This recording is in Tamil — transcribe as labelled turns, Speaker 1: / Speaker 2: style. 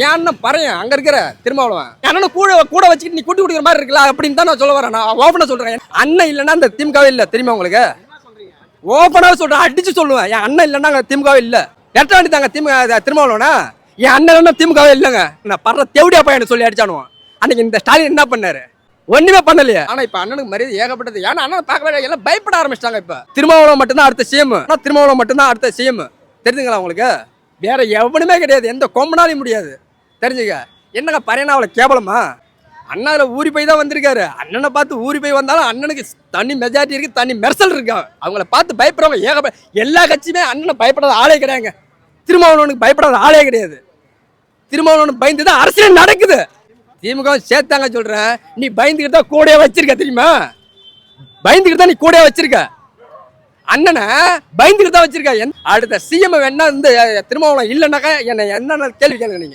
Speaker 1: என் அண்ணன் பறையன் அங்க இருக்கிற திருமாவளவன் என் அண்ணன் கூட கூட வச்சுக்கிட்டு நீ கூட்டி கொடுக்குற மாதிரி இருக்குல்ல அப்படின்னு தான் நான் சொல்ல வரேன். நான் ஓப்பனா சொல்றேன், அண்ணன் இல்லைன்னா அந்த திமுகவே இல்லை. தெரியுமா உங்களுக்கு? ஓப்பனாவே சொல்றேன், அடிச்சு சொல்லுவேன். என் அண்ணன் இல்லைன்னா அங்க திமுகவே இல்லை. எட்ட வேண்டியதாங்க திமுக திருமாவளவனா. என் அண்ணன் இல்லைன்னா திமுகவே இல்லைங்க. நான் படுற தேவடியா பையனை சொல்லி அடிச்சானுவான். அன்னைக்கு இந்த ஸ்டாலின் என்ன பண்ணாரு? ஒண்ணுமே பண்ணலையே. ஆனா இப்ப அண்ணனுக்கு மரியாதை ஏகப்பட்டது. ஏன்னா அண்ணன் பார்க்கவே எல்லாம் பயப்பட ஆரம்பிச்சிட்டாங்க. இப்ப திருமாவளவன் மட்டும்தான் அடுத்த சிஎம். திருமாவளவன் மட்டும்தான் அடுத்த சிஎம். தெரிஞ்சுங்களா உங்களுக்கு? வேற எவனுமே கிடையாது, எந்த கொம்பனாலையும் முடியாது. தெரிஞ்சுக்க. என்னங்க பறையனா அவ்வளோ கேவலமா? அண்ணால ஊறி போய் தான் வந்திருக்காரு. அண்ணனை பார்த்து ஊறி போய் வந்தாலும் அண்ணனுக்கு தனி மெஜாரிட்டி இருக்கு, தனி மெர்சல் இருக்கு. அவங்கள பார்த்து பயப்படுறவங்க எல்லா கட்சியுமே அண்ணனை பயப்படாத ஆளே கிடையாதுங்க. திருமாவளவனுக்கு பயப்படாத ஆளே கிடையாது. திருமாவளவனுக்கு பயந்து தான் அரசியல் நடக்குது. திமுக சேர்த்தாங்க சொல்றேன். நீ பயந்துக்கிட்டு தான் கூடயே வச்சிருக்க. தெரியுமா? பயந்துக்கிட்டு தான் நீ கூடயே வச்சிருக்க. அண்ணனை பயந்துக்கிட்டு தான் வச்சிருக்க. அடுத்த சிஎம் வேணா இந்த திருமாவளவன் இல்லைன்னாக்கா என்ன கேள்வி கேளுங்க நீங்க.